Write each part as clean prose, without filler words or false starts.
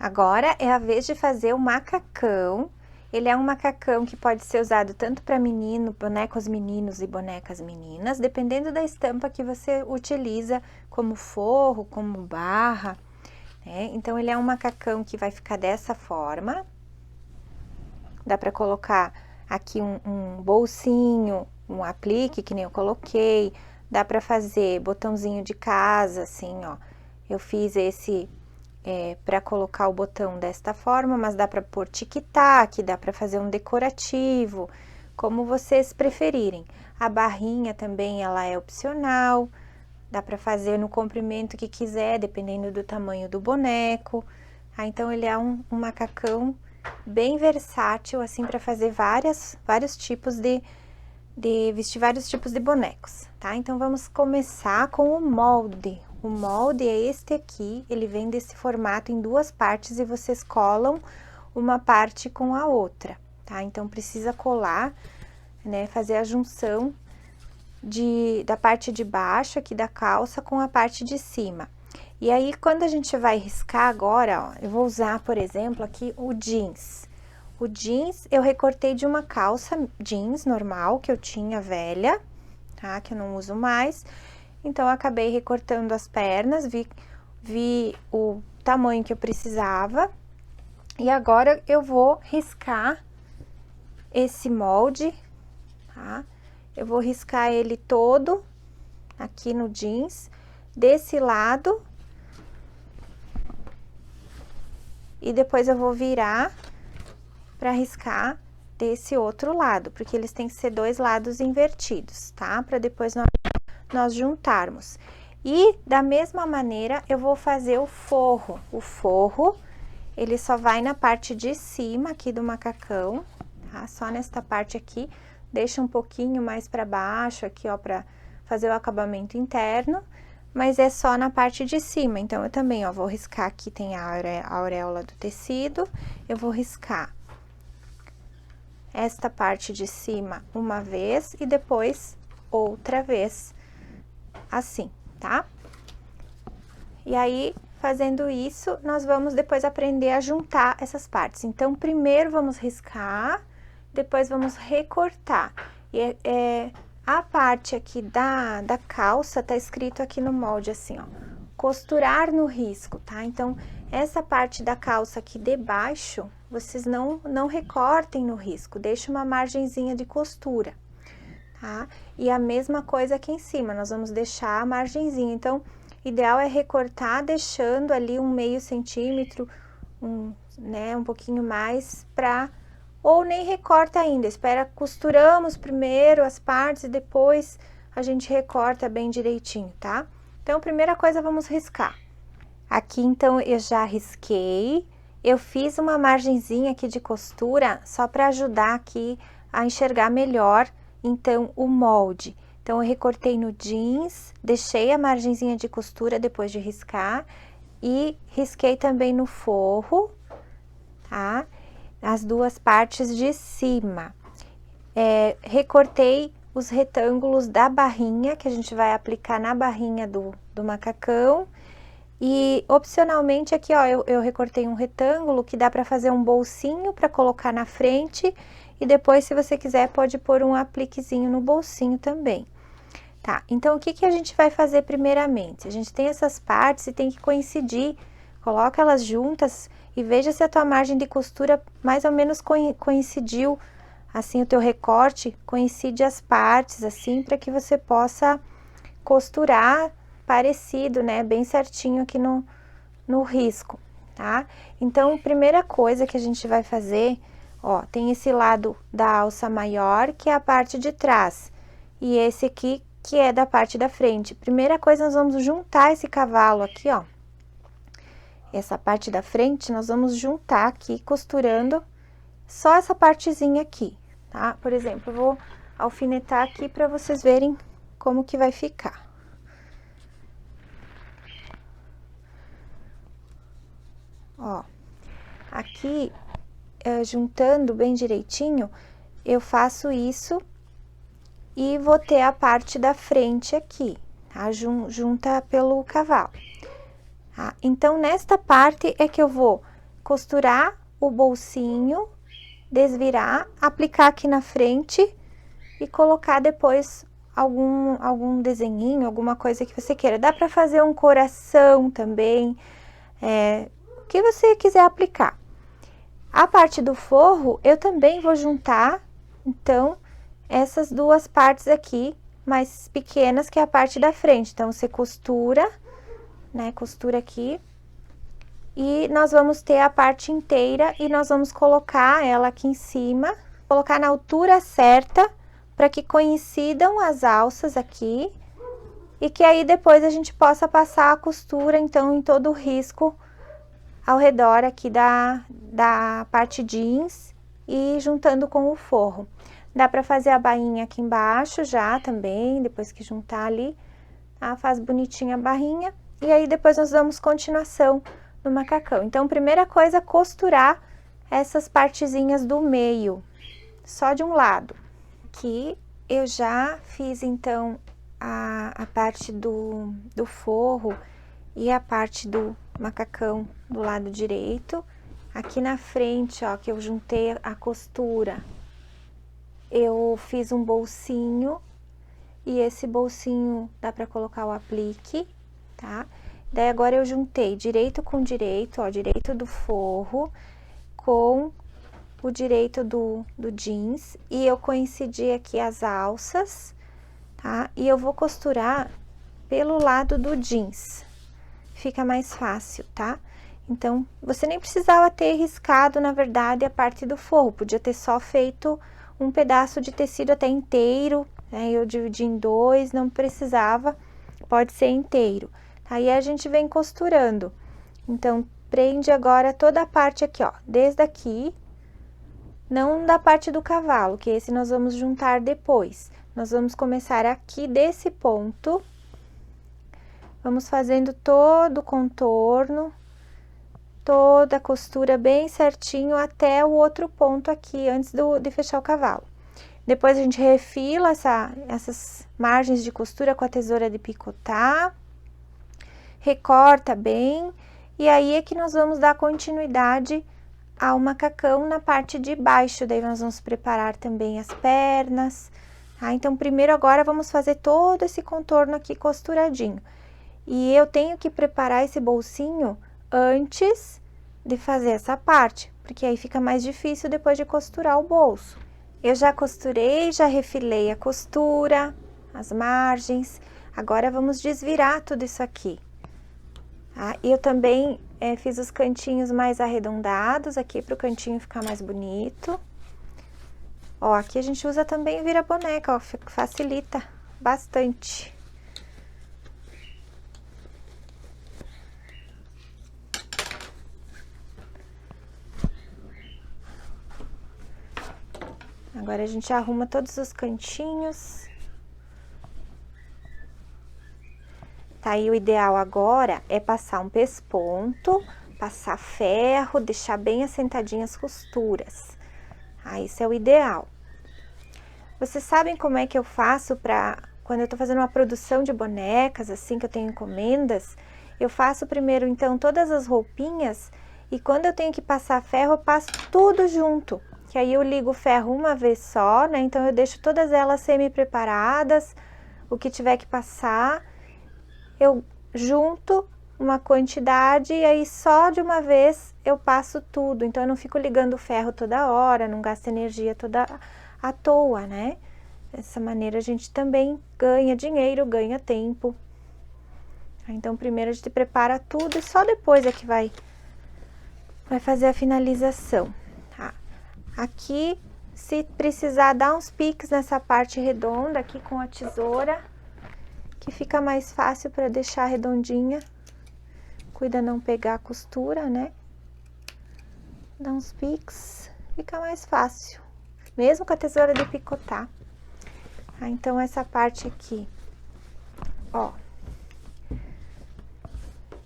Agora é a vez de fazer o macacão. Ele é um macacão que pode ser usado tanto para menino, bonecos meninos e bonecas meninas, dependendo da estampa que você utiliza, como forro, como barra, né? Então, ele é um macacão que vai ficar dessa forma. Dá para colocar aqui um bolsinho, um aplique, que nem eu coloquei. Dá para fazer botãozinho de casa, assim, ó. Eu fiz esse para colocar o botão desta forma, mas dá para pôr tic-tac, dá para fazer um decorativo, como vocês preferirem. A barrinha também, ela é opcional, dá para fazer no comprimento que quiser, dependendo do tamanho do boneco. Então, ele é um macacão bem versátil, assim, para fazer vários tipos de vestir vários tipos de bonecos, tá? Então, vamos começar com o molde. O molde é este aqui, ele vem desse formato em duas partes e vocês colam uma parte com a outra, tá? Então, precisa colar, né, fazer a junção da parte de baixo aqui da calça com a parte de cima. E aí, quando a gente vai riscar agora, ó, eu vou usar, por exemplo, aqui o jeans. O jeans eu recortei de uma calça jeans normal, que eu tinha velha, tá? Que eu não uso mais. Então, eu acabei recortando as pernas, vi o tamanho que eu precisava. E agora, eu vou riscar esse molde, tá? Eu vou riscar ele todo aqui no jeans, desse lado. E depois eu vou virar para riscar desse outro lado, porque eles têm que ser dois lados invertidos, tá? Para depois nós juntarmos. E da mesma maneira, eu vou fazer o forro. O forro, ele só vai na parte de cima aqui do macacão, tá? Só nesta parte aqui, deixa um pouquinho mais para baixo aqui, ó, para fazer o acabamento interno, mas é só na parte de cima. Então, eu também, ó, vou riscar aqui, tem a auréola do tecido, eu vou riscar esta parte de cima uma vez e depois outra vez, assim, tá? E aí, fazendo isso, nós vamos depois aprender a juntar essas partes. Então, primeiro vamos riscar, depois vamos recortar. E a parte aqui da calça tá escrito aqui no molde assim, ó, costurar no risco, tá? Então, essa parte da calça aqui de baixo, vocês não recortem no risco, deixa uma margenzinha de costura, tá? E a mesma coisa aqui em cima, nós vamos deixar a margenzinha. Então, ideal é recortar deixando ali um meio centímetro, né, um pouquinho mais ou nem recorta ainda, espera, costuramos primeiro as partes e depois a gente recorta bem direitinho, tá? Então, primeira coisa, vamos riscar. Aqui, então, eu já risquei, eu fiz uma margenzinha aqui de costura só para ajudar aqui a enxergar melhor, então, o molde. Então, eu recortei no jeans, deixei a margenzinha de costura depois de riscar e risquei também no forro, tá? As duas partes de cima. Recortei os retângulos da barrinha, que a gente vai aplicar na barrinha do macacão. E, opcionalmente, aqui, ó, eu recortei um retângulo que dá para fazer um bolsinho para colocar na frente. E depois, se você quiser, pode pôr um apliquezinho no bolsinho também. Tá, então, o que a gente vai fazer primeiramente? A gente tem essas partes e tem que coincidir. Coloca elas juntas e veja se a tua margem de costura mais ou menos coincidiu, assim, o teu recorte coincide as partes, assim, para que você possa costurar parecido, né, bem certinho aqui no risco, tá? Então, primeira coisa que a gente vai fazer, ó, tem esse lado da alça maior, que é a parte de trás, e esse aqui, que é da parte da frente. Primeira coisa, nós vamos juntar esse cavalo aqui, ó. Essa parte da frente, nós vamos juntar aqui, costurando só essa partezinha aqui, tá? Por exemplo, eu vou alfinetar aqui para vocês verem como que vai ficar. Ó, aqui, juntando bem direitinho, eu faço isso e vou ter a parte da frente aqui, tá? Junta pelo cavalo. Tá? Então, nesta parte é que eu vou costurar o bolsinho, desvirar, aplicar aqui na frente e colocar depois algum desenhinho, alguma coisa que você queira. Dá para fazer um coração também, o que você quiser aplicar. A parte do forro, eu também vou juntar, então, essas duas partes aqui, mais pequenas, que é a parte da frente. Então, você costura, né, costura aqui. E nós vamos ter a parte inteira e nós vamos colocar ela aqui em cima, colocar na altura certa, para que coincidam as alças aqui. E que aí depois a gente possa passar a costura, então, em todo o risco ao redor aqui da parte jeans e juntando com o forro. Dá para fazer a bainha aqui embaixo já também, depois que juntar ali, tá? Faz bonitinha a barrinha e aí depois nós damos continuação no macacão. Então, primeira coisa, costurar essas partezinhas do meio, só de um lado. Aqui eu já fiz então a parte do forro e a parte do macacão do lado direito. Aqui na frente, ó, que eu juntei a costura, eu fiz um bolsinho e esse bolsinho dá para colocar o aplique, tá? Daí agora eu juntei direito com direito, ó, direito do forro com o direito do jeans e eu coincidi aqui as alças, tá? E eu vou costurar pelo lado do jeans, fica mais fácil, tá? Então, você nem precisava ter riscado, na verdade, a parte do forro, podia ter só feito um pedaço de tecido até inteiro, né? Eu dividi em dois, não precisava, pode ser inteiro. Aí a gente vem costurando. Então, prende agora toda a parte aqui, ó, desde aqui, não da parte do cavalo, que esse nós vamos juntar depois. Nós vamos começar aqui desse ponto, vamos fazendo todo o contorno, toda a costura bem certinho até o outro ponto aqui, antes de fechar o cavalo. Depois a gente refila essas margens de costura com a tesoura de picotar, recorta bem, e aí é que nós vamos dar continuidade ao macacão na parte de baixo, daí nós vamos preparar também as pernas, tá? Então, primeiro agora vamos fazer todo esse contorno aqui costuradinho. E eu tenho que preparar esse bolsinho antes de fazer essa parte, porque aí fica mais difícil depois de costurar o bolso. Eu já costurei, já refilei a costura, as margens, agora vamos desvirar tudo isso aqui. Tá? E eu também fiz os cantinhos mais arredondados aqui para o cantinho ficar mais bonito. Ó, aqui a gente usa também vira-boneca, ó, facilita bastante. Agora a gente arruma todos os cantinhos. Tá, e o ideal agora é passar um pesponto, passar ferro, deixar bem assentadinhas as costuras. Ah, isso é o ideal. Vocês sabem como é que eu faço quando eu tô fazendo uma produção de bonecas, assim, que eu tenho encomendas? Eu faço primeiro, então, todas as roupinhas e quando eu tenho que passar ferro, eu passo tudo junto. Que aí eu ligo o ferro uma vez só, né? Então, eu deixo todas elas semi-preparadas, o que tiver que passar, eu junto uma quantidade e aí só de uma vez eu passo tudo. Então, eu não fico ligando o ferro toda hora, não gasto energia toda à toa, né? Dessa maneira a gente também ganha dinheiro, ganha tempo. Então, primeiro a gente prepara tudo e só depois é que vai fazer a finalização, tá? Aqui, se precisar dar uns piques nessa parte redonda aqui com a tesoura, que fica mais fácil para deixar redondinha. Cuida não pegar a costura, né? Dá uns piques, fica mais fácil, mesmo com a tesoura de picotar. Ah, então, essa parte aqui, ó.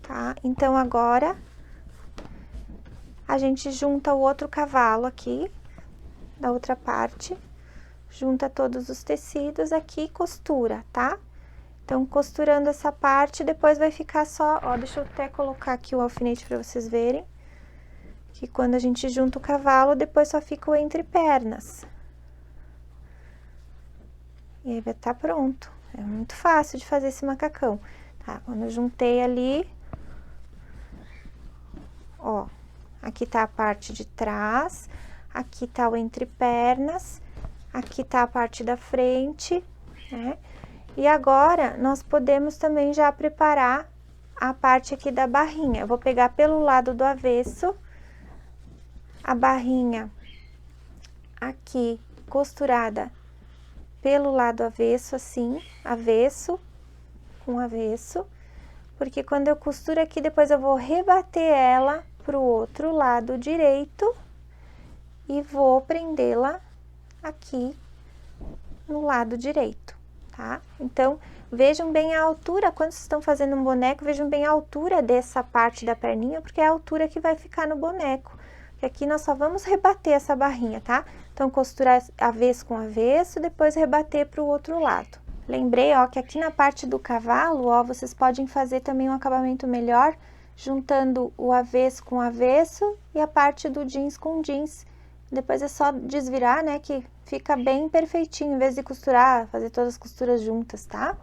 Tá? Então, agora, a gente junta o outro cavalo aqui, da outra parte, junta todos os tecidos aqui e costura, tá? Então, costurando essa parte, depois vai ficar só, ó, deixa eu até colocar aqui o alfinete para vocês verem, que quando a gente junta o cavalo, depois só fica o entre pernas. E aí vai estar pronto. É muito fácil de fazer esse macacão, tá? Quando eu juntei ali, ó, aqui tá a parte de trás, aqui tá o entre pernas, aqui tá a parte da frente, né? E agora, nós podemos também já preparar a parte aqui da barrinha. Eu vou pegar pelo lado do avesso, a barrinha aqui costurada pelo lado avesso, assim, avesso com avesso, porque quando eu costuro aqui, depois eu vou rebater ela pro outro lado direito e vou prendê-la aqui no lado direito, tá? Então, vejam bem a altura, quando vocês estão fazendo um boneco, vejam bem a altura dessa parte da perninha, porque é a altura que vai ficar no boneco. E aqui nós só vamos rebater essa barrinha, tá? Então, costurar avesso com avesso, depois rebater para o outro lado. Lembrei, ó, que aqui na parte do cavalo, ó, vocês podem fazer também um acabamento melhor, juntando o avesso com avesso e a parte do jeans com jeans. Depois é só desvirar, né, que fica bem perfeitinho, em vez de costurar, fazer todas as costuras juntas, tá?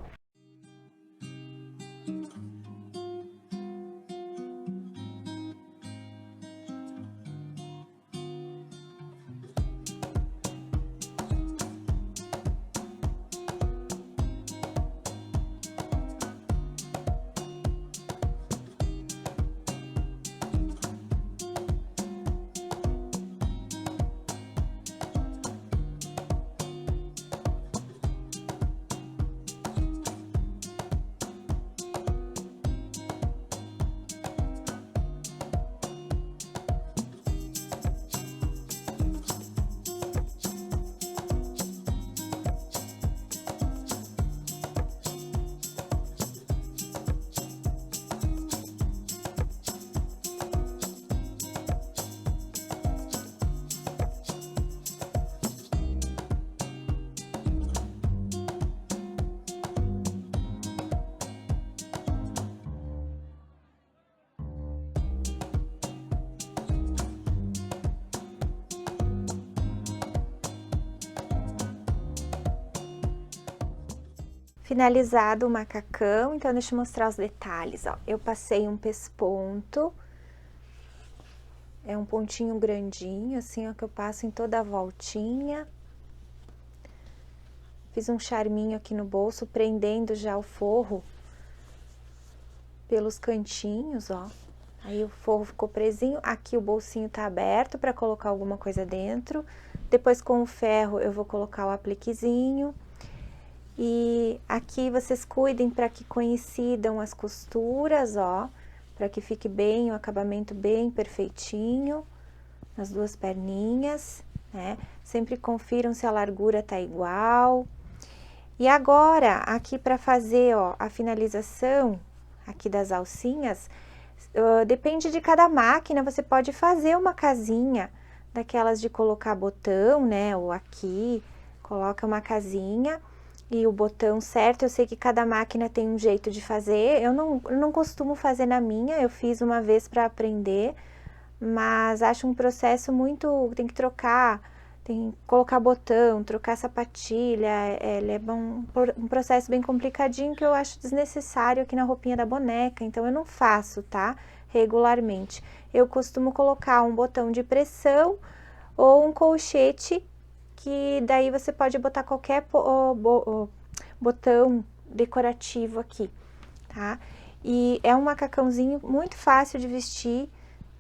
Finalizado o macacão, então deixa eu mostrar os detalhes, ó. Eu passei um pesponto, é um pontinho grandinho, assim, ó, que eu passo em toda a voltinha. Fiz um charminho aqui no bolso, prendendo já o forro pelos cantinhos, ó. Aí o forro ficou presinho, aqui o bolsinho tá aberto para colocar alguma coisa dentro. Depois com o ferro eu vou colocar o apliquezinho. E aqui vocês cuidem para que coincidam as costuras, ó, para que fique bem, o acabamento bem perfeitinho nas duas perninhas, né? Sempre confiram se a largura tá igual. E agora, aqui para fazer, ó, a finalização aqui das alcinhas, depende de cada máquina, você pode fazer uma casinha daquelas de colocar botão, né, ou aqui, coloca uma casinha e o botão certo. Eu sei que cada máquina tem um jeito de fazer, eu não costumo fazer na minha, eu fiz uma vez para aprender, mas acho um processo muito, tem que trocar, tem que colocar botão, trocar sapatilha, é um processo bem complicadinho que eu acho desnecessário aqui na roupinha da boneca, então eu não faço, tá? Regularmente. Eu costumo colocar um botão de pressão ou um colchete, que daí você pode botar qualquer botão decorativo aqui, tá? E é um macacãozinho muito fácil de vestir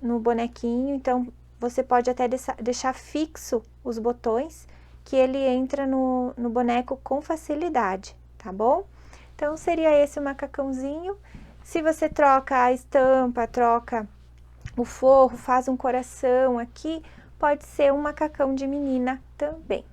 no bonequinho, então você pode até deixar fixo os botões, que ele entra no boneco com facilidade, tá bom? Então, seria esse o macacãozinho. Se você troca a estampa, troca o forro, faz um coração aqui, pode ser um macacão de menina também.